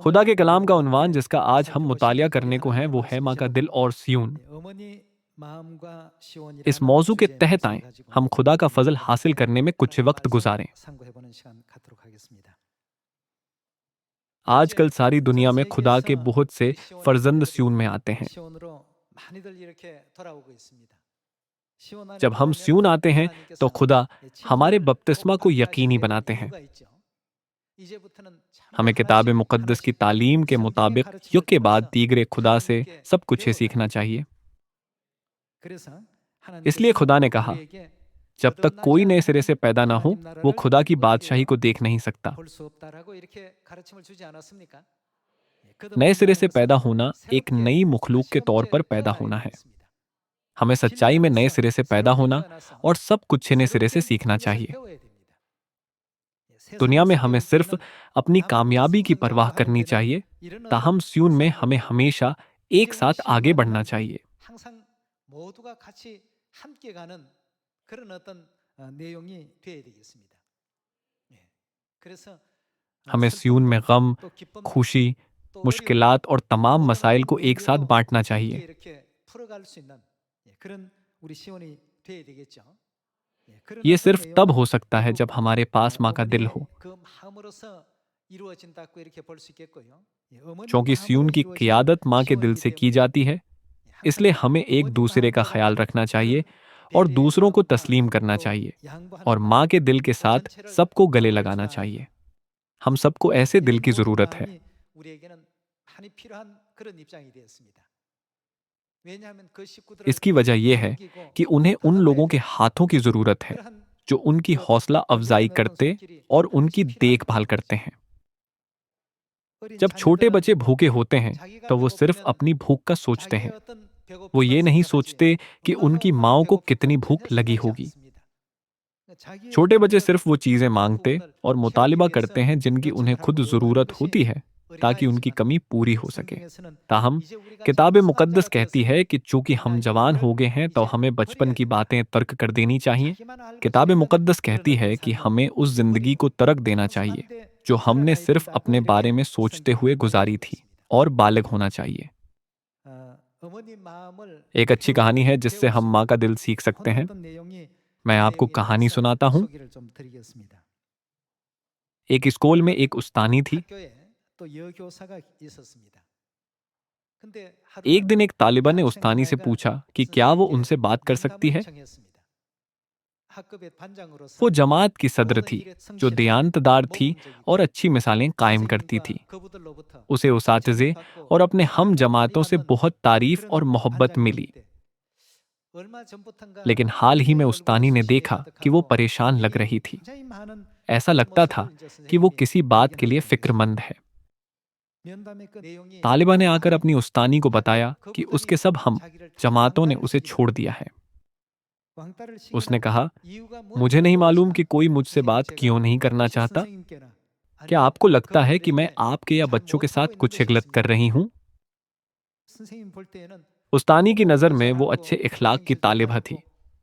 खुदा के कलाम का उन्वान जिसका आज हम मुतालिया करने को हैं वो है माँ का दिल और सियून। इस मौजू के तहत आए हम खुदा का फजल हासिल करने में कुछ वक्त गुजारें। आजकल सारी दुनिया में खुदा के बहुत से फर्जंद सियून में आते हैं। जब हम सियून आते हैं तो खुदा हमारे बपतिस्मा को यकीनी बनाते हैं। हमें किताब मुकद्दस की तालीम के मुताबिक युग के बाद दीगरे खुदा से सब कुछ ही सीखना चाहिए। इसलिए खुदा ने कहा, जब तक कोई नए सिरे से पैदा ना हो वो खुदा की बादशाही को देख नहीं सकता। नए सिरे से पैदा होना एक नई मखलूक के तौर पर पैदा होना है। हमें सच्चाई में नए सिरे से पैदा होना और सब कुछ नए सिरे से सीखना चाहिए। दुनिया में हमें सिर्फ अपनी कामयाबी की परवाह करनी चाहिए, ताहम सियून में हमें हमेशा एक साथ आगे बढ़ना चाहिए। हमें सियून में गम, खुशी, मुश्किलात और तमाम मसाइल को एक साथ बांटना चाहिए। ये सिर्फ तब हो सकता है जब हमारे पास माँ का दिल हो। क्योंकि सियून की क़ियादत माँ के दिल से की जाती है, इसलिए हमें एक दूसरे का ख्याल रखना चाहिए और दूसरों को तस्लीम करना चाहिए और माँ के दिल के साथ सबको गले लगाना चाहिए। हम सबको ऐसे दिल की ज़रूरत है। इसकी वजह यह है कि उन्हें उन लोगों के हाथों की ज़रूरत है जो उनकी हौसला अफजाई करते और उनकी देखभाल करते हैं। जब छोटे बच्चे भूखे होते हैं तो वो सिर्फ अपनी भूख का सोचते हैं। वो ये नहीं सोचते कि उनकी माँओं को कितनी भूख लगी होगी। छोटे बच्चे सिर्फ वो चीज़ें मांगते और मुतालिबा करते हैं जिनकी उन्हें खुद ज़रूरत होती है, ताकि उनकी कमी पूरी हो सके। ताहम किताब मुकद्दस कहती है कि चूंकि हम जवान हो गए हैं तो हमें बचपन की बातें तर्क कर देनी चाहिए। किताब मुकद्दस कहती है कि हमें उस जिंदगी को तर्क देना चाहिए जो हमने सिर्फ अपने बारे में सोचते हुए गुजारी थी और बालिग होना चाहिए। एक अच्छी कहानी है जिससे हम माँ का दिल सीख सकते हैं। मैं आपको कहानी सुनाता हूँ। एक स्कूल में एक उस्तानी थी। एक दिन एक तालिबा ने उस्तानी से पूछा कि क्या वो उनसे बात कर सकती है। वो जमात की सदर थी जो देयानतदार थी और अच्छी मिसालें कायम करती थी। उसे उसातिज़े और अपने हम जमातों से बहुत तारीफ और मोहब्बत मिली। लेकिन हाल ही में उस्तानी ने देखा कि वो परेशान लग रही थी। ऐसा लगता था कि वो किसी बात के लिए फिक्रमंद है। तालिबा ने आकर अपनी उस्तानी को बताया कि उसके सब हम जमातों ने उसे छोड़ दिया है। उसने कहा, मुझे नहीं मालूम कि कोई मुझसे बात क्यों नहीं करना चाहता। क्या आपको लगता है कि मैं आपके या बच्चों के साथ कुछ गलत कर रही हूं? उस्तानी की नज़र में वो अच्छे इखलाक की तालिबा थी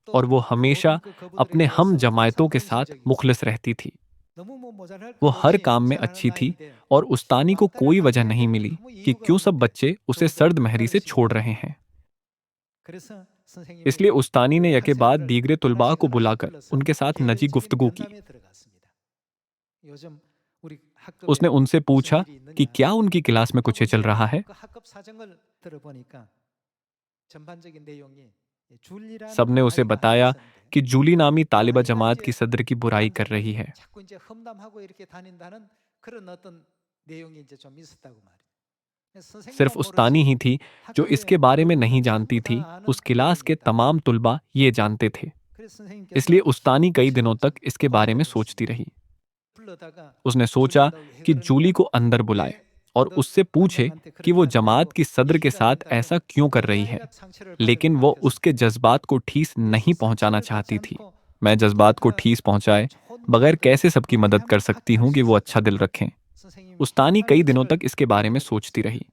और वो हमेशा अपने हम जमायतों के साथ मुखलिस रहती थी। वो हर काम में अच्छी थी और उस्तानी को कोई वजह नहीं मिली कि क्यों सब बच्चे उसे सर्द महरी से छोड़ रहे हैं। इसलिए उस्तानी ने यके बाद दीगरे तुलबा को बुलाकर उनके साथ नजी गुफ्तगू की। उसने उनसे पूछा कि क्या उनकी क्लास में कुछ चल रहा है। सबने उसे बताया कि जूली नामी तालिबा जमात की सदर की बुराई कर रही है। सिर्फ उस्तानी ही थी जो इसके बारे में नहीं जानती थी। उस क्लास के तमाम तुलबा ये जानते थे। इसलिए उस्तानी कई दिनों तक इसके बारे में सोचती रही। उसने सोचा कि जूली को अंदर बुलाए और उससे पूछे कि वो जमात की सदर के साथ ऐसा क्यों कर रही है। लेकिन वो उसके जज्बात को ठेस नहीं पहुंचाना चाहती थी। मैं जज्बात को ठेस पहुंचाए बगैर कैसे सबकी मदद कर सकती हूँ कि वो अच्छा दिल रखें। उस्तानी कई दिनों तक इसके बारे में सोचती रही।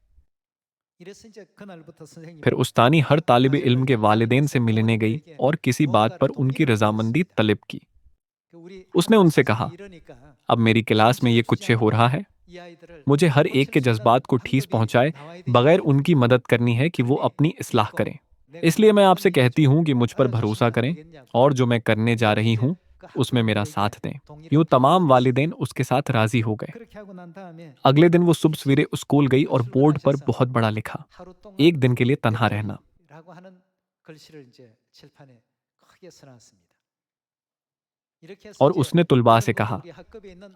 फिर उस्तानी हर तालिब इल्म के वालिदैन से मिलने गई और किसी बात पर उनकी रजामंदी तलब की। उसने उनसे कहा, अब मेरी क्लास में ये कुछ हो रहा है, मुझे हर एक के जज्बात को ठेस पहुंचाए बगैर उनकी मदद करनी है कि वो अपनी इस्लाह करें। इसलिए मैं आपसे कहती हूँ कि मुझ पर भरोसा करें और जो मैं करने जा रही हूँ उसमें मेरा साथ दें। यूं तमाम वालिदैन उसके साथ राजी हो गए। अगले दिन वो सुबह सवेरे स्कूल गई और बोर्ड पर बहुत बड़ा लिखा, एक दिन के लिए तन्हा रहना। और उसने तुलबा से कहा,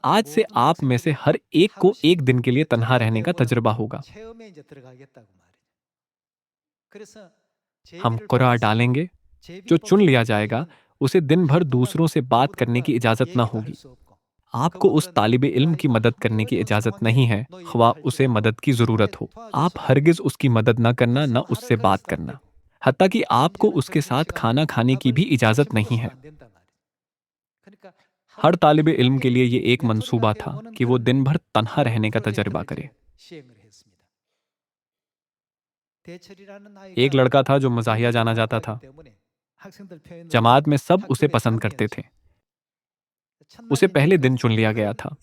आज से आप में से हर एक को एक दिन के लिए तन्हा रहने का तजुर्बा होगा। हम कुरा डालेंगे, जो चुन लिया जाएगा उसे दिन भर दूसरों से बात करने की इजाजत ना होगी। आपको उस तालिबे इल्म की मदद करने की इजाजत नहीं है, ख्वा उसे मदद की जरूरत हो। आप हरगिज उसकी मदद ना करना, ना उससे बात करना। हत्ता कि आपको उसके साथ खाना खाने की भी इजाजत नहीं है। हर तालिबे इल्म के लिए ये एक मंसूबा था कि वो दिन भर तन्हा रहने का तजर्बा करे। एक लड़का था जो मजाहिया जाना जाता था। जमात में सब उसे पसंद करते थे। उसे पहले दिन चुन लिया गया था।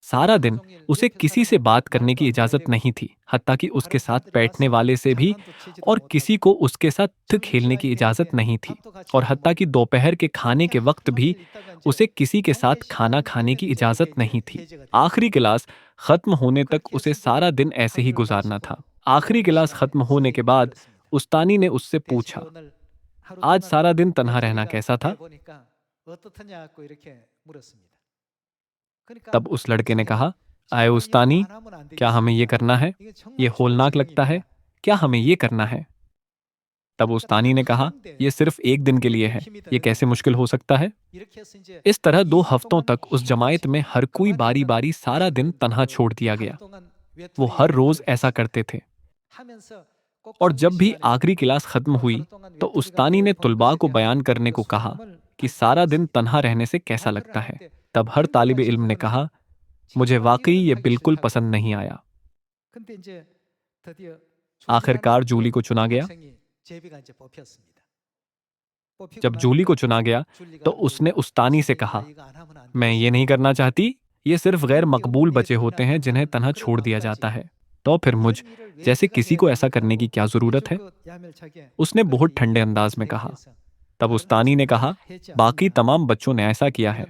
सारा दिन उसे किसी से बात करने की इजाजत नहीं थी, हत्ता कि उसके साथ बैठने वाले से भी, और किसी को उसके साथ खेलने की इजाजत नहीं थी। और हत्ता कि दोपहर के खाने के वक्त भी उसे किसी के साथ खाना खाने की इजाजत नहीं थी। आखिरी क्लास खत्म होने तक उसे सारा दिन ऐसे ही गुजारना था। आखिरी क्लास खत्म होने के बाद उस्तानी ने उससे पूछा, आज सारा दिन तन्हा रहना कैसा था? तब उस लड़के ने कहा, आए उस्तानी, क्या हमें ये करना है? ये होलनाक लगता है। क्या हमें ये करना है? तब उस्तानी ने कहा, यह सिर्फ एक दिन के लिए है, ये कैसे मुश्किल हो सकता है? इस तरह 2 हफ्तों तक उस जमायत में हर कोई बारी बारी सारा दिन तन्हा छोड़ दिया गया। वो हर रोज ऐसा करते थे। और जब भी आखिरी क्लास खत्म हुई तो उस्तानी ने तुलबा को बयान करने को कहा कि सारा दिन तन्हा रहने से कैसा लगता है। तब हर तालिब इल्म ने कहा, मुझे वाकई ये बिल्कुल पसंद नहीं आया। आखिरकार जूली को चुना गया। जब जूली को चुना गया तो उसने उस्तानी से कहा, मैं ये नहीं करना चाहती, ये सिर्फ गैर मकबूल बच्चे होते हैं जिन्हें तन्हा छोड़ दिया जाता है। तो फिर मुझ जैसे किसी को ऐसा करने की क्या जरूरत है? उसने बहुत ठंडे अंदाज में कहा। तब उस्तानी ने कहा, बाकी तमाम बच्चों ने ऐसा किया है।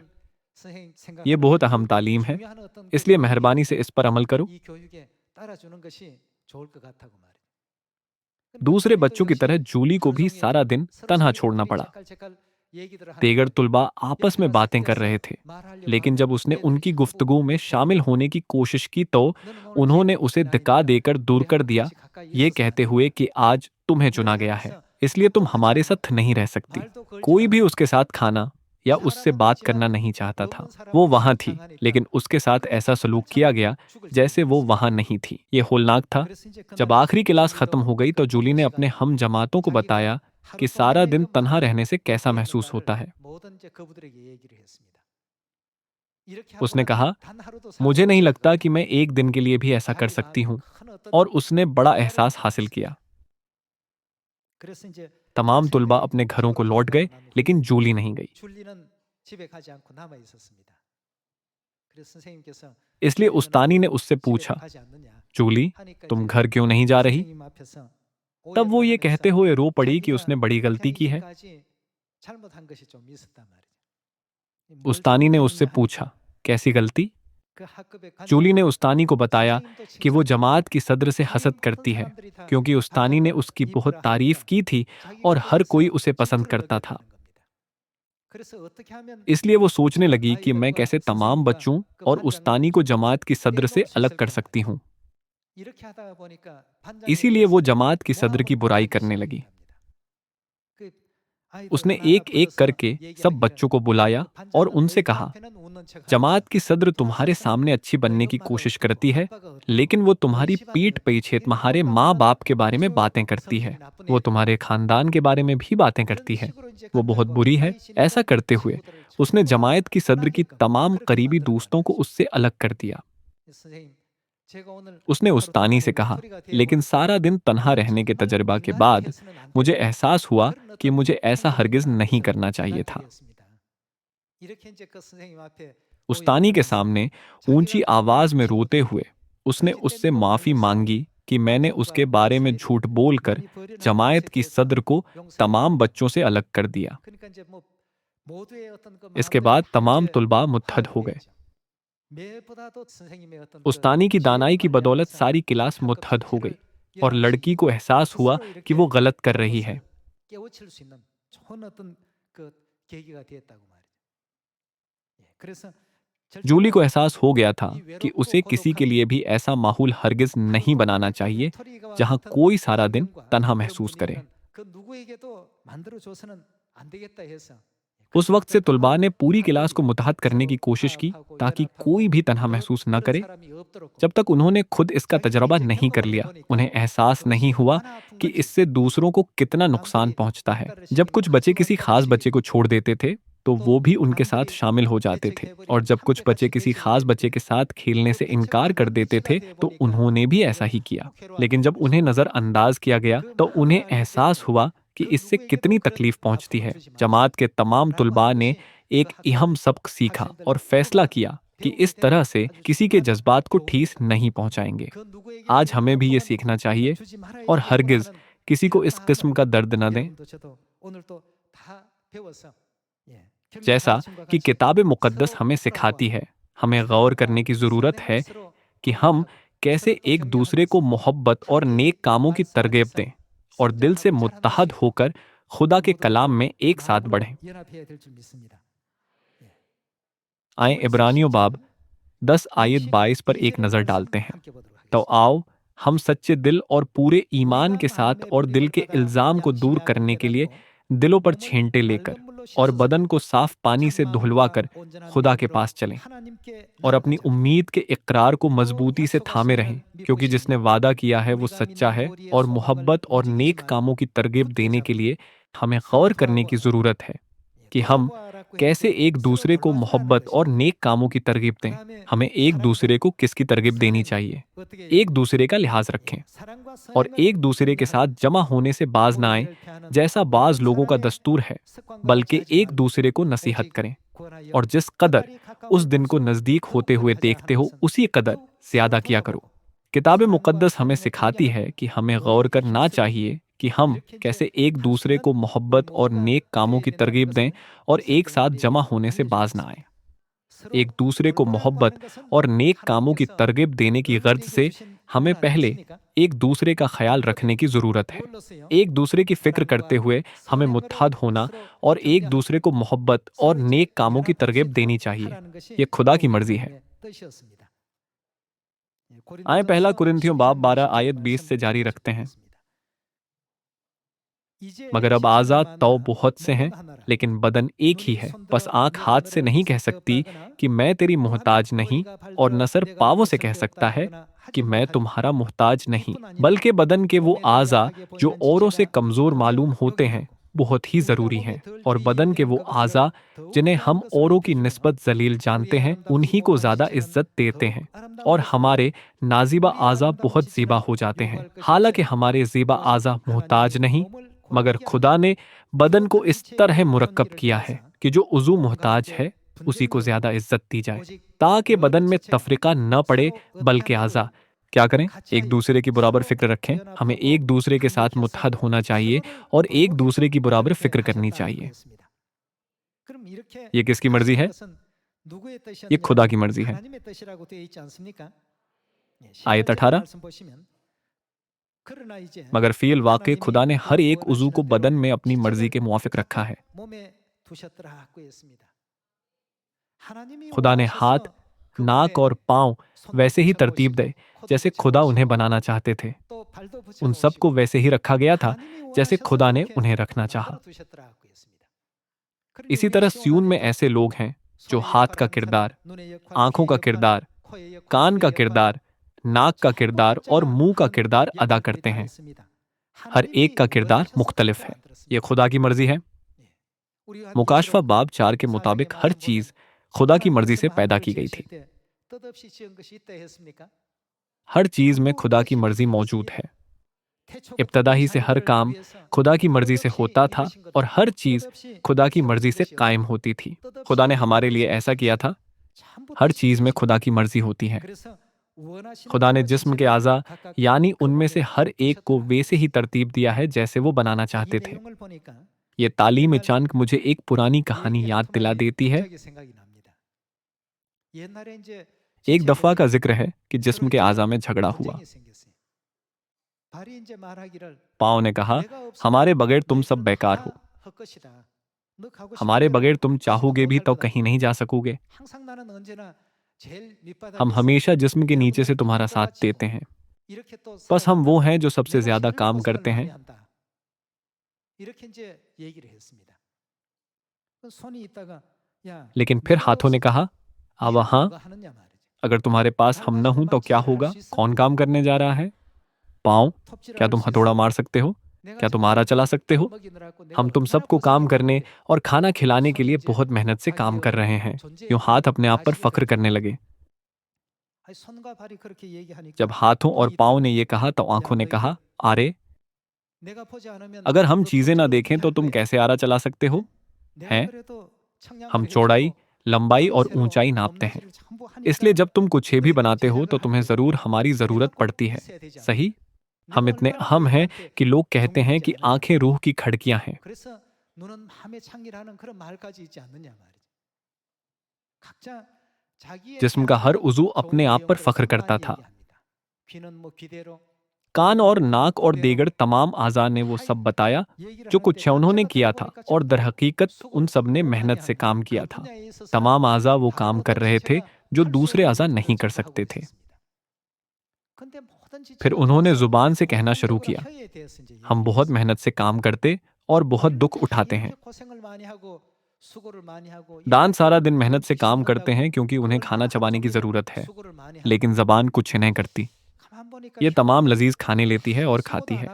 ये बहुत अहम तालीम है, इसलिए मेहरबानी से इस पर अमल करो। दूसरे बच्चों की तरह जूली को भी सारा दिन तन्हा छोड़ना पड़ा। तेगर तुलबा आपस में बातें कर रहे थे, लेकिन जब उसने उनकी गुफ्तगू में शामिल होने की कोशिश की तो उन्होंने उसे धक्का देकर दूर कर दिया, ये कहते हुए कि आज तुम्हें चुना गया है, इसलिए तुम हमारे साथ नहीं रह सकती। कोई भी उसके साथ खाना या उससे बात करना नहीं चाहता था। वो वहां थी, लेकिन उसके साथ ऐसा सलूक किया गया जैसे वो वहां नहीं थी। ये होलनाक था। जब आखिरी क्लास खत्म हो गई तो जूली ने अपने हम जमातों को बताया कि सारा दिन तन्हा रहने से कैसा महसूस होता है। उसने कहा, मुझे नहीं लगता कि मैं एक दिन के लिए भी ऐसा कर सकती हूँ। और उसने बड़ा एहसास हासिल किया। तमाम तुलबा अपने घरों को लौट गए, लेकिन जूली नहीं गई। इसलिए उस्तानी ने उससे पूछा, जूली, तुम घर क्यों नहीं जा रही? तब वो ये कहते हुए रो पड़ी कि उसने बड़ी गलती की है। उस्तानी ने उससे पूछा, कैसी गलती? जूली ने उस्तानी को बताया कि वो जमात की सदर से हसद करती है, क्योंकि उस्तानी ने उसकी बहुत तारीफ की थी और हर कोई उसे पसंद करता था। इसलिए वो सोचने लगी कि मैं कैसे तमाम बच्चों और उस्तानी को जमात की सदर से अलग कर सकती हूँ। इसीलिए वो जमात की सदर की बुराई करने लगी। उसने एक एक करके सब बच्चों को बुलाया और उनसे कहा, जमात की सदर तुम्हारे सामने अच्छी बनने की कोशिश करती है, लेकिन वो तुम्हारी पीठ पीछे तुम्हारे माँ बाप के बारे में बातें करती है। वो तुम्हारे खानदान के बारे में भी बातें करती है। वो बहुत बुरी है। ऐसा करते हुए उसने जमायत की सदर की तमाम करीबी दोस्तों को उससे अलग कर दिया। उसने उस्तानी से कहा, लेकिन सारा दिन तन्हा रहने के तजर्बा के बाद मुझे एहसास हुआ कि मुझे ऐसा हरगिज नहीं करना चाहिए था। उस्तानी के सामने ऊंची आवाज में रोते हुए उसने उससे माफी मांगी कि मैंने उसके बारे में झूठ बोलकर जमायत की सदर को तमाम बच्चों से अलग कर दिया। इसके बाद तमाम तुलबा मुत्तहद हो गए। उस्तानी की दानाई की बदौलत सारी क्लास मुत्तहद हो गई और लड़की को एहसास हुआ कि वो गलत कर रही है। जूली को एहसास हो गया था कि उसे किसी के लिए भी ऐसा माहौल हरगिज नहीं बनाना चाहिए जहां कोई सारा दिन तन्हा महसूस करे। उस वक्त से तुलबा ने पूरी क्लास को मुत्तहद करने की कोशिश की ताकि कोई भी तन्हा महसूस न करे। जब तक उन्होंने खुद इसका तजर्बा नहीं कर लिया, उन्हें एहसास नहीं हुआ कि इससे दूसरों को कितना नुकसान पहुंचता है। जब कुछ बच्चे किसी खास बच्चे को छोड़ देते थे तो वो भी उनके साथ शामिल हो जाते थे, और जब कुछ बच्चे किसी खास बच्चे के साथ खेलने से इनकार कर देते थे तो उन्होंने भी ऐसा ही किया। लेकिन जब उन्हें नजरअंदाज किया गया तो उन्हें एहसास हुआ कि इससे कितनी तकलीफ पहुंचती है। जमात के तमाम तुलबा ने एक अहम सबक सीखा और फैसला किया कि इस तरह से किसी के जज्बात को ठेस नहीं पहुंचाएंगे। आज हमें भी ये सीखना चाहिए और हरगिज किसी को इस किस्म का दर्द न दें। जैसा कि किताब मुकद्दस हमें सिखाती है, हमें गौर करने की ज़रूरत है कि हम कैसे एक दूसरे को मोहब्बत और नेक कामों की तरगीब दें और दिल से मुत्तहद होकर खुदा के कलाम में एक साथ बढ़ें। आए इब्रानियों बाब 10 आयत 22 पर एक नज़र डालते हैं। तो आओ हम सच्चे दिल और पूरे ईमान के साथ और दिल के इल्ज़ाम को दूर करने के लिए दिलों पर छेंटे लेकर और बदन को साफ पानी से धुलवा कर खुदा के पास चलें और अपनी उम्मीद के इकरार को मजबूती से थामे रहें, क्योंकि जिसने वादा किया है वो सच्चा है। और मोहब्बत और नेक कामों की तरगीब देने के लिए हमें गौर करने की ज़रूरत है कि हम कैसे एक दूसरे को मोहब्बत और नेक कामों की तरगीब दें। हमें एक दूसरे को किसकी तरगीब देनी चाहिए? एक दूसरे का लिहाज रखें और एक दूसरे के साथ जमा होने से बाज ना आए जैसा बाज लोगों का दस्तूर है, बल्कि एक दूसरे को नसीहत करें। और जिस कदर उस दिन को नज़दीक होते हुए देखते हो उसी कदर ज़्यादा किया करो। किताब मुकद्दस हमें सिखाती है कि हमें गौर करना चाहिए कि हम कैसे एक दूसरे को मोहब्बत और नेक कामों की तरगीब दें और एक साथ जमा होने से बाज ना आए। एक दूसरे को मोहब्बत और नेक कामों की तरगीब देने की गर्ज से हमें पहले एक दूसरे का ख्याल रखने की ज़रूरत है। एक दूसरे की फिक्र करते हुए हमें मुत्तहद होना और एक दूसरे को मोहब्बत और नेक कामों की तरगीब देनी चाहिए। ये खुदा की मर्जी है। आए पहला कुरिन्थियों बाब 12 आयत 20 से जारी रखते हैं। मगर अब आज़ाद तो बहुत से हैं, लेकिन बदन एक ही है। बस आंख हाथ से नहीं कह सकती कि मैं तेरी मोहताज नहीं, और न सर पाँवों से कह सकता है कि मैं तुम्हारा मोहताज नहीं, बल्कि बदन के वो आज़ा जो औरों से कमज़ोर मालूम होते हैं बहुत ही ज़रूरी हैं। और बदन के वो आज़ा जिन्हें हम औरों की निस्बत जलील जानते हैं उन्हीं को ज़्यादा इज्जत देते हैं, और हमारे नाज़िबा आज़ा बहुत ज़ीबा हो जाते हैं। हालांकि हमारे ज़ीबा आज़ा मोहताज नहीं, मगर खुदा ने बदन को इस तरह मुरक्कब किया है कि जो उज़ू मोहताज है उसी को ज्यादा इज्जत दी जाए, ताकि बदन में तफरीका न पड़े, बल्कि आज़ा क्या करें? एक दूसरे की बराबर फिक्र रखें। हमें एक दूसरे के साथ मुत्तहद होना चाहिए और एक दूसरे की बराबर फिक्र करनी चाहिए। ये किसकी मर्जी है? ये खुदा की मर्जी है। आयत 18, मगर फ़ील वाक़ई खुदा ने हर एक उज़ू को बदन में अपनी मर्जी के मुआफ़िक रखा है। खुदा ने हाथ, नाक और पाँव वैसे ही तरतीब दे जैसे खुदा उन्हें बनाना चाहते थे। उन सब को वैसे ही रखा गया था जैसे खुदा ने उन्हें रखना चाहा। इसी तरह सियून में ऐसे लोग हैं जो हाथ का किरदार, आंखों का किरदार, कान का किरदार, नाक का किरदार और मुंह का किरदार अदा करते हैं। हर एक का किरदार मुख्तलिफ है। यह खुदा की मर्जी है। मुकाशफा बाब 4 के मुताबिक हर चीज खुदा की मर्जी से पैदा की गई थी। हर चीज में खुदा की मर्जी मौजूद है। इब्तदा ही से हर काम खुदा की मर्जी से होता था और हर चीज खुदा की मर्जी से कायम होती थी। खुदा ने हमारे लिए ऐसा किया था हर चीज में खुदा की मर्जी होती है। खुदा ने जिस्म के आज़ा यानी उनमें से हर एक को वैसे ही तरतीब दिया है जैसे वो बनाना चाहते थे। ये तालीम अचानक मुझे एक पुरानी कहानी याद दिला देती है। एक दफा का जिक्र है कि जिस्म के आज़ा में झगड़ा हुआ। पाँव ने कहा, हमारे बगैर तुम सब बेकार हो। हमारे बगैर तुम चाहोगे भी तो कहीं नहीं जा सकोगे। हम हमेशा जिस्म के नीचे से तुम्हारा साथ देते हैं। बस हम वो हैं जो सबसे ज्यादा काम करते हैं। लेकिन फिर हाथों ने कहा, अब हाँ, अगर तुम्हारे पास हम न हूं तो क्या होगा? कौन काम करने जा रहा है? पाँव, क्या तुम हथौड़ा मार सकते हो? क्या तुम आरा चला सकते हो? हम तुम सबको काम करने और खाना खिलाने के लिए बहुत मेहनत से काम कर रहे हैं। यूं हाथ अपने आप पर फख्र करने लगे। जब हाथों और पाँव ने यह कहा तो आंखों ने कहा, आरे, अगर हम चीजें ना देखें तो तुम कैसे आरा चला सकते हो? हैं? हम चौड़ाई, लंबाई और ऊंचाई नापते हैं। इसलिए जब तुम कुछ भी बनाते हो तो तुम्हें जरूर हमारी जरूरत पड़ती है। सही? हम इतने अहम हैं कि लोग कहते हैं कि आंखें रूह की खिड़कियां हैं। जिस्म का हर उज़ू अपने आप पर फख्र करता था। कान और नाक और देगर तमाम आज़ा ने वो सब बताया जो कुछ उन्होंने किया था, और दरहकीकत उन सब ने मेहनत से काम किया था। तमाम आज़ा वो काम कर रहे थे जो दूसरे आज़ा नहीं कर सकते थे। फिर उन्होंने जुबान से कहना शुरू किया, हम बहुत मेहनत से काम करते और बहुत दुख उठाते हैं। दांत सारा दिन मेहनत से काम करते हैं क्योंकि उन्हें खाना चबाने की जरूरत है, लेकिन जबान कुछ नहीं करती। ये तमाम लजीज खाने लेती है और खाती है।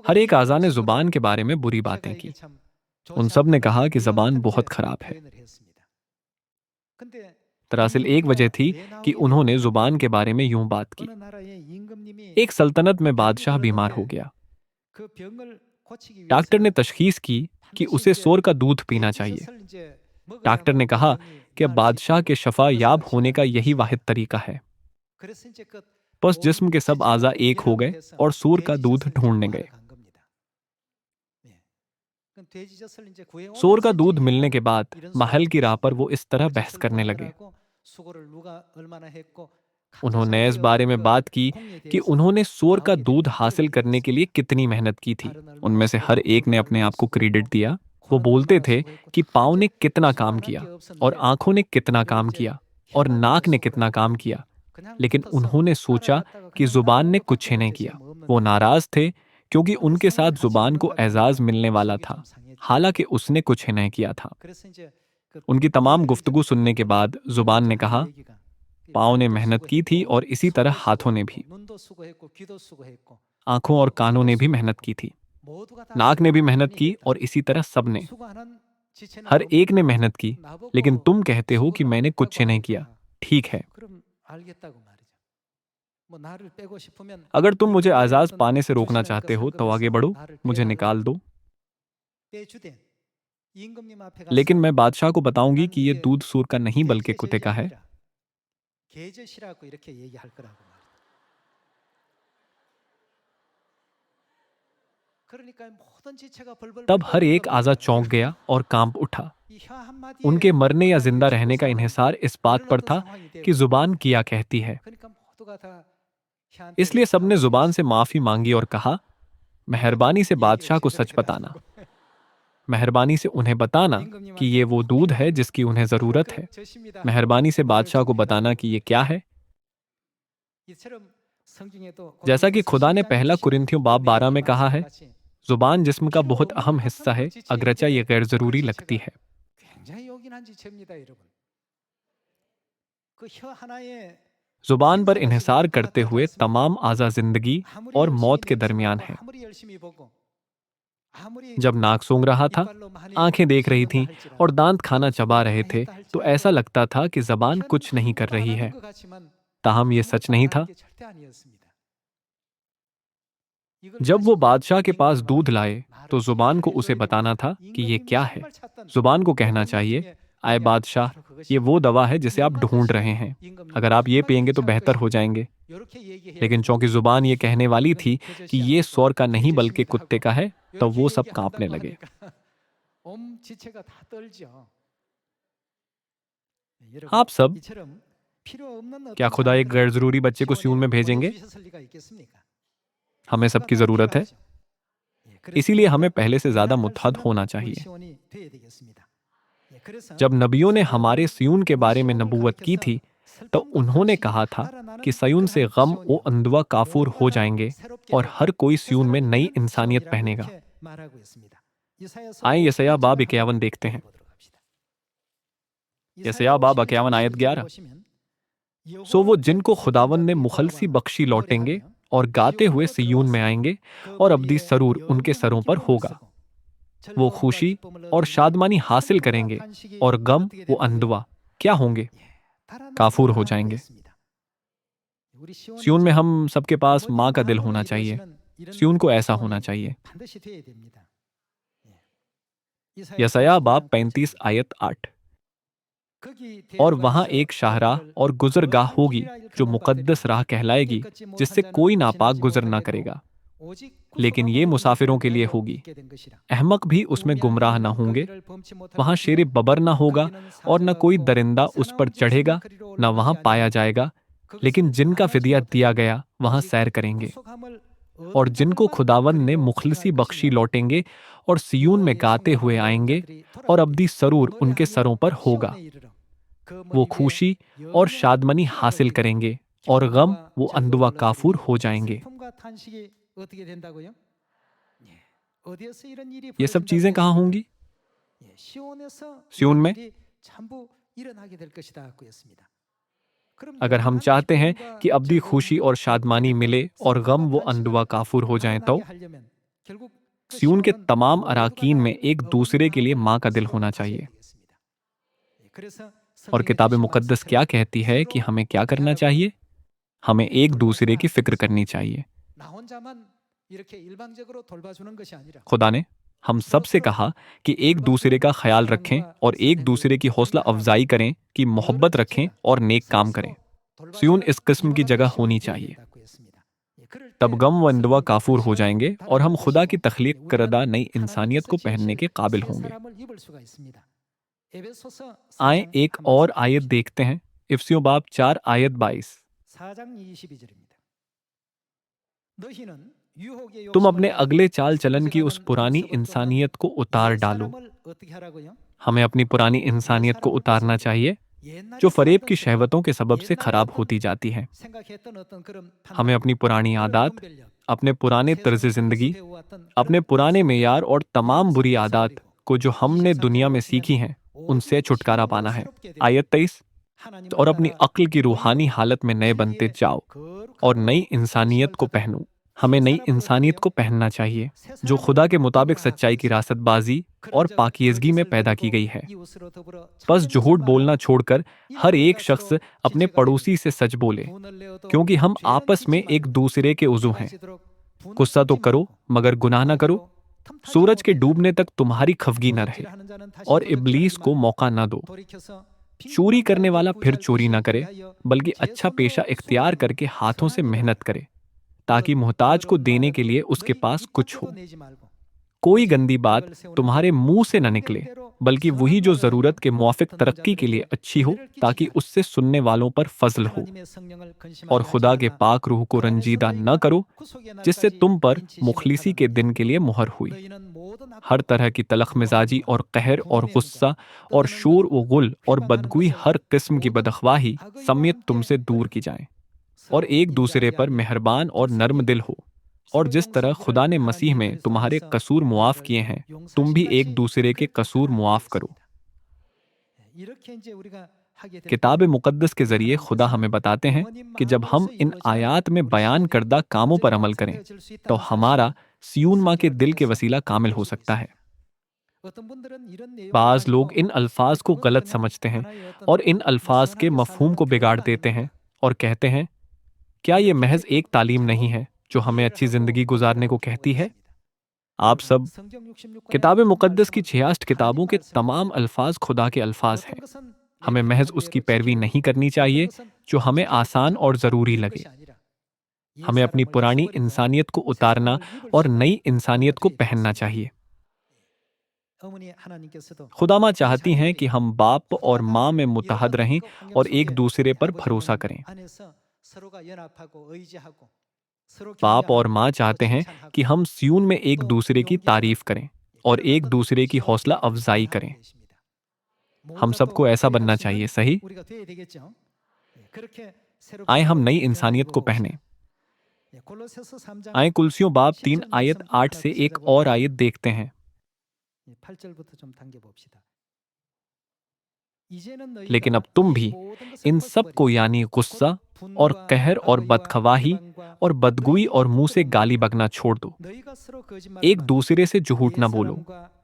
हर एक आज़ा ने जुबान के बारे में बुरी बातें की। उन सब ने कहा कि जबान बहुत खराब है। दरअसल एक वजह थी कि उन्होंने जुबान के बारे में यूं बात की। एक सल्तनत में बादशाह बीमार हो गया। डॉक्टर ने तशखीस की कि उसे सोर का दूध पीना चाहिए। डॉक्टर ने कहा कि अब बादशाह के शफा याब होने का यही वाहिद तरीका है। बस जिस्म के सब आज़ा एक हो गए और सूर का दूध ढूंढने गए। सूर का दूध मिलने के बाद महल की राह पर वो इस तरह बहस करने लगे। उन्होंने इस बारे में बात की कि उन्होंने सूर का दूध हासिल करने के लिए कितनी मेहनत की थी। उनमें से हर एक ने अपने आप को क्रेडिट दिया। वो बोलते थे कि पाँव ने कितना काम किया, और आंखों ने कितना काम किया, और नाक ने कितना काम किया। लेकिन उन्होंने सोचा कि जुबान ने कुछ नहीं किया। वो नाराज थे क्योंकि उनके साथ जुबान को एजाज मिलने वाला था, हालांकि उसने कुछ नहीं किया था। उनकी तमाम गुफ्तगू सुनने के बाद जुबान ने कहा, पाँव ने मेहनत की थी और इसी तरह हाथों ने भी। आंखों और कानों ने भी मेहनत की थी। नाक ने भी मेहनत की और इसी तरह सबने। हर एक ने मेहनत की, लेकिन तुम कहते हो कि मैंने कुछ नहीं किया। ठीक है, अगर तुम मुझे आजाद पाने से रोकना चाहते हो तो आगे बढ़ो, मुझे निकाल दो। लेकिन मैं बादशाह को बताऊंगी कि यह दूध सूर का नहीं बल्कि कुत्ते का है। तब हर एक आजा चौंक गया और कांप उठा। उनके मरने या जिंदा रहने का इन्हिसार इस बात पर था कि जुबान किया कहती है। इसलिए सबने जुबान से माफी मांगी और कहा, मेहरबानी से बादशाह को सच बताना। मेहरबानी से उन्हें बताना कि ये वो दूध है जिसकी उन्हें जरूरत है। मेहरबानी से बादशाह को बताना कि ये क्या है। जैसा कि खुदा ने पहला कुरिन्थियों बाब 12 में कहा है, जुबान जिस्म का बहुत अहम हिस्सा है, अगरचा ये गैर जरूरी लगती है। जुबान पर इन्हिसार करते हुए तमाम आज़ा जिंदगी और मौत के दरमियान है। जब नाक सूंघ रहा था, आंखें देख रही थीं और दांत खाना चबा रहे थे, तो ऐसा लगता था कि जबान कुछ नहीं कर रही है। ताहम ये सच नहीं था। जब वो बादशाह के पास दूध लाए तो जुबान को उसे बताना था कि ये क्या है। जुबान को कहना चाहिए, आए बादशाह, ये वो दवा है जिसे आप ढूंढ रहे हैं। अगर आप ये पिएंगे तो बेहतर हो जाएंगे। लेकिन चूंकि जुबान ये कहने वाली थी कि ये सौर का नहीं बल्कि कुत्ते का है, तो वो सब कांपने लगे। आप सब, क्या खुदा एक गैर जरूरी बच्चे को सियून में भेजेंगे? हमें सबकी जरूरत है। इसीलिए हमें पहले से ज्यादा मुत्तहद होना चाहिए। जब नबियों ने हमारे सियून के बारे में नबूवत की थी, तो उन्होंने कहा था कि सयून से गम व अंदवा काफूर हो जाएंगे और हर कोई सियून में नई इंसानियत पहनेगा। आए यशायाह बाब 51 देखते हैं। यशायाह बाब 51 आयत 11। सो वो जिनको खुदावन ने मुखलसी बख्शी लौटेंगे और गाते हुए सियून में आएंगे और अब्दी सरूर उनके सरों पर होगा। वो खुशी और शादमानी हासिल करेंगे और गम वो अंदवा क्या होंगे? काफूर हो जाएंगे। सियून में हम सबके पास माँ का दिल होना चाहिए। सियून को ऐसा होना चाहिए। यशायाह बाब 35 आयत 8। और वहां एक शाहराह और गुजरगाह होगी जो मुकद्दस राह कहलाएगी, जिससे कोई नापाक गुजर ना करेगा। लेकिन ये मुसाफिरों के लिए होगी। अहमक भी उसमें गुमराह ना होंगे। वहां शेर बबर ना होगा और न कोई दरिंदा उस पर चढ़ेगा, न वहां पाया जाएगा। लेकिन जिनका फिदिया दिया गया वहां सैर करेंगे। और जिनको खुदावन ने मुखलसी बख्शी लौटेंगे और सियून में गाते हुए आएंगे और अब्दी सरूर उनके सरों पर होगा। वो खुशी और शादमनी हासिल करेंगे और गम वो अंदुआ काफूर हो जाएंगे। ये सब चीजें कहाँ होंगी? सियून में। अगर हम चाहते हैं कि अब्दी खुशी और शादमानी मिले और गम वो अंदुआ काफूर हो जाएं, तो सियून के तमाम अराकीन में एक दूसरे के लिए माँ का दिल होना चाहिए। और किताब मुकद्दस क्या कहती है कि हमें क्या करना चाहिए? हमें एक दूसरे की फिक्र करनी चाहिए। खुदा ने हम सब से कहा कि एक दूसरे का ख्याल रखें और एक दूसरे की हौसला अफजाई करें, कि मोहब्बत रखें और नेक काम करें। सियून इस किस्म की जगह होनी चाहिए। तब गम व अंदवा काफूर हो जाएंगे और हम खुदा की तख्लीक करदा नई इंसानियत को पहनने के काबिल होंगे। आए एक और आयत देखते हैं। इफसियों बाब 4 आयत 22। तुम अपने अगले चाल चलन की उस पुरानी इंसानियत को उतार डालो। हमें अपनी पुरानी इंसानियत को उतारना चाहिए, जो फरेब की शहवतों के सबब से खराब होती जाती है। हमें अपनी पुरानी आदत, अपने पुराने तर्ज जिंदगी, अपने पुराने मेयार और तमाम बुरी आदत को जो हमने दुनिया में सीखी हैं, उनसे छुटकारा पाना है। आयत 23। और अपनी अक्ल की रूहानी हालत में नए बनते जाओ और नई इंसानियत को पहनो। हमें नई इंसानियत को पहनना चाहिए, जो खुदा के मुताबिक सच्चाई की रासतबाजी और पाकीज़गी में पैदा की गई है। बस झूठ बोलना छोड़कर हर एक शख्स अपने पड़ोसी से सच बोले, क्योंकि हम आपस में एक दूसरे के उज़ू हैं। गुस्सा तो करो मगर गुनाह ना करो। सूरज के डूबने तक तुम्हारी खफगी न रहे और इब्लीस को मौका न दो। चोरी करने वाला फिर चोरी ना करे, बल्कि अच्छा पेशा इख्तियार करके हाथों से मेहनत करे, ताकि मोहताज को देने के लिए उसके पास कुछ हो। कोई गंदी बात तुम्हारे मुंह से न निकले, बल्कि वही जो जरूरत के मुआफिक तरक्की के लिए अच्छी हो, ताकि उससे सुनने वालों पर फजल हो। और खुदा के पाक रूह को रंजीदा न करो, जिससे तुम पर मुखलिसी के दिन के लिए मुहर हुई। हर तरह की तलख मिजाजी और कहर और गुस्सा और शोर व गुल और बदगुई, हर किस्म की बदख्वाही समेत तुमसे दूर की जाए, और एक दूसरे पर मेहरबान और नर्म दिल हो। और जिस तरह खुदा ने मसीह में तुम्हारे कसूर मुआफ किए हैं, तुम भी एक दूसरे के कसूर मुआफ करो। किताब मुकद्दस के जरिए खुदा हमें बताते हैं कि जब हम इन आयात में बयान करदा कामों पर अमल करें, तो हमारा सियून माँ के दिल के वसीला कामिल हो सकता है। बाज लोग इन अल्फाज को गलत समझते हैं और इन अल्फाज के मफहूम को बिगाड़ देते हैं और कहते हैं, क्या ये महज एक तालीम नहीं है जो हमें अच्छी जिंदगी गुजारने को कहती है। आप सब किताब मुकद्दस की 66 किताबों के तमाम अल्फाज खुदा के अल्फाज हैं। हमें महज उसकी पैरवी नहीं करनी चाहिए जो हमें आसान और ज़रूरी लगे। हमें अपनी पुरानी इंसानियत को उतारना और नई इंसानियत को पहनना चाहिए। खुदा माँ चाहती हैं कि हम बाप और माँ में मुत्तहद रहें और एक दूसरे पर भरोसा करें। बाप और माँ चाहते हैं कि हम सियून में एक दूसरे की तारीफ करें और एक दूसरे की हौसला अफजाई करें। हम सबको ऐसा बनना चाहिए, सही? आए हम नई इंसानियत को पहने। आए कुलसियों बाब 3 आयत 8 से एक और आयत देखते हैं। लेकिन अब तुम भी इन सब को यानी गुस्सा और कहर और बदखवाही और बदगुई और मुंह से गाली बकना छोड़ दो। एक दूसरे से झूठ न बोलो,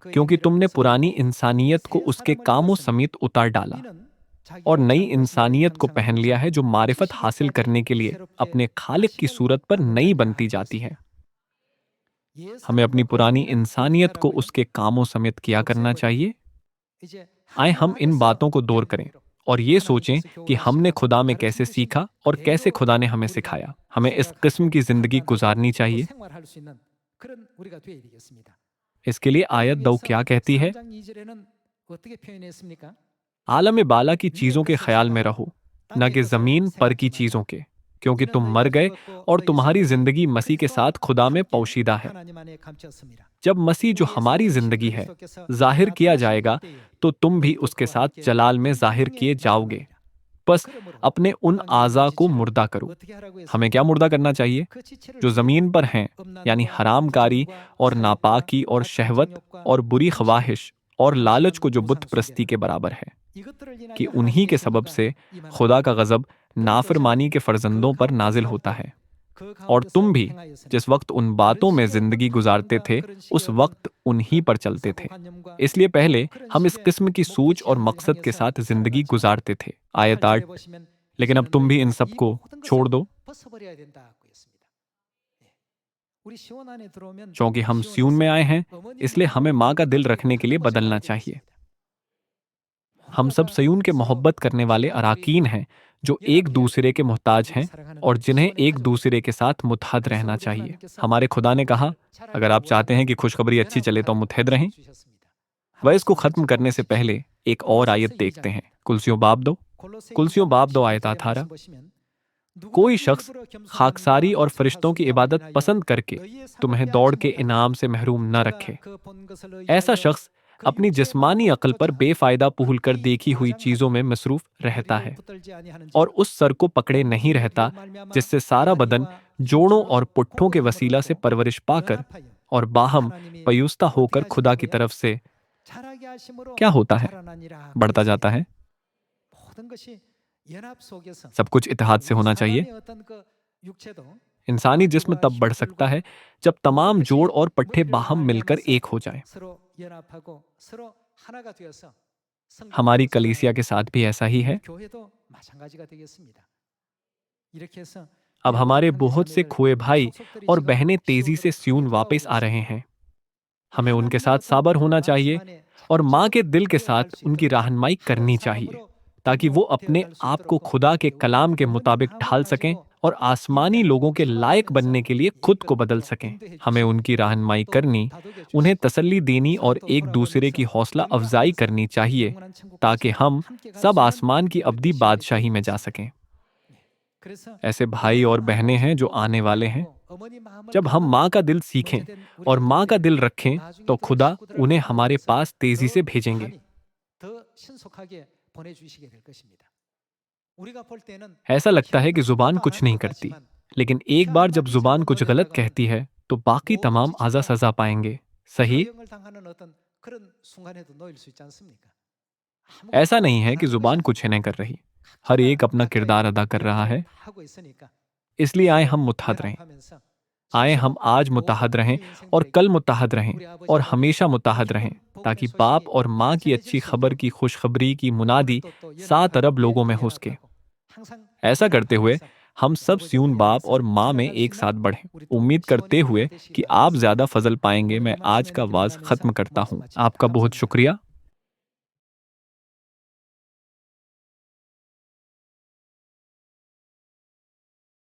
क्योंकि तुमने पुरानी इंसानियत को उसके कामों समेत उतार डाला और नई इंसानियत को पहन लिया है, जो मारिफत हासिल करने के लिए अपने खालिक की सूरत पर नई बनती जाती है। हमें अपनी पुरानी इंसानियत को उसके कामों समेत क्या करना चाहिए? आए हम इन बातों को दौर करें और ये सोचें कि हमने खुदा में कैसे सीखा और कैसे खुदा ने हमें सिखाया। हमें इस किस्म की जिंदगी गुजारनी चाहिए। इसके लिए आयत 2 क्या कहती है? आलम बाला की चीजों के ख्याल में रहो, न कि जमीन पर की चीजों के, क्योंकि तुम मर गए और तुम्हारी जिंदगी मसीह के साथ खुदा में पोशीदा है। जब मसीह जो हमारी जिंदगी है जाहिर किया जाएगा, तो तुम भी उसके साथ जलाल में जाहिर किए जाओगे। बस अपने उन आज़ा को मुर्दा करो। हमें क्या मुर्दा करना चाहिए? जो जमीन पर हैं, यानी हरामकारी और नापाकी और शहवत और बुरी ख्वाहिश और लालच को, जो बुत प्रस्ती के बराबर है, कि उन्हीं के सबब से खुदा का गजब नाफरमानी के फर्जंदों पर नाजिल होता है। और तुम भी जिस वक्त उन बातों में जिंदगी गुजारते थे, उस वक्त उन्हीं पर चलते थे। इसलिए पहले हम इस किस्म की सोच और मकसद के साथ जिंदगी गुजारते थे। आयत 8, लेकिन अब तुम भी इन सब को छोड़ दो। क्योंकि हम सियून में आए हैं, इसलिए हमें माँ का दिल रखने के लिए बदलना चाहिए। हम सब सियून के मोहब्बत करने वाले अराकीन हैं, जो एक दूसरे के मोहताज हैं और जिन्हें एक दूसरे के साथ मुत्तहद रहना चाहिए। हमारे खुदा ने कहा, अगर आप चाहते हैं कि खुशखबरी अच्छी चले तो मुत्तहद रहें। वह इसको खत्म करने से पहले एक और आयत देखते हैं। कुलसियों बाब 2 आयत 18। कोई शख्स खाकसारी और फरिश्तों की इबादत पसंद करके तुम्हें दौड़ के इनाम से महरूम न रखे। ऐसा शख्स अपनी जिस्मानी अक्ल पर बेफायदा पुहल कर देखी हुई चीजों में मसरूफ रहता है और उस सर को पकड़े नहीं रहता, जिससे सारा बदन जोड़ों और पुट्ठों के वसीला से परवरिश पाकर और बाहम पयुस्ता होकर खुदा की तरफ से क्या होता है, बढ़ता जाता है। सब कुछ इत्तेहाद से होना चाहिए। इंसानी जिस्म तब बढ़ सकता है जब तमाम जोड़ और पट्टे बाहम मिलकर एक हो जाएं। हमारी कलीसिया के साथ भी ऐसा ही है। अब हमारे बहुत से खोए भाई और बहनें तेजी से सियून वापस आ रहे हैं। हमें उनके साथ साबर होना चाहिए और माँ के दिल के साथ उनकी रहनुमाई करनी चाहिए, ताकि वो अपने आप को खुदा के कलाम के मुताबिक ढाल सकें और आसमानी लोगों के लायक बनने के लिए खुद को बदल सकें। हमें उनकी रहनुमाई करनी, उन्हें तसल्ली देनी और एक दूसरे की हौसला अफजाई करनी चाहिए, ताकि हम सब आसमान की अब्दी बादशाही में जा सकें। ऐसे भाई और बहनें हैं जो आने वाले हैं। जब हम माँ का दिल सीखें और माँ का दिल रखें, तो खुदा उन्हें हमारे पास तेजी से भेजेंगे। ऐसा लगता है कि जुबान कुछ नहीं करती, लेकिन एक बार जब जुबान कुछ गलत कहती है, तो बाकी तमाम आजा सजा पाएंगे। सही? ऐसा नहीं है कि जुबान कुछ नहीं कर रही। हर एक अपना किरदार अदा कर रहा है। इसलिए आए हम मुत्तहद रहें। आए हम आज मुत्तहद रहें और कल मुत्तहद रहें और हमेशा मुत्तहद रहें, ताकि बाप और माँ की अच्छी खबर की खुशखबरी की मुनादी 7 अरब लोगों में हो सके। ऐसा करते हुए हम सब सियून बाप और माँ में एक साथ बढ़ें। उम्मीद करते हुए कि आप ज़्यादा फजल पाएंगे, मैं आज का वाज ख़त्म करता हूँ। आपका बहुत शुक्रिया।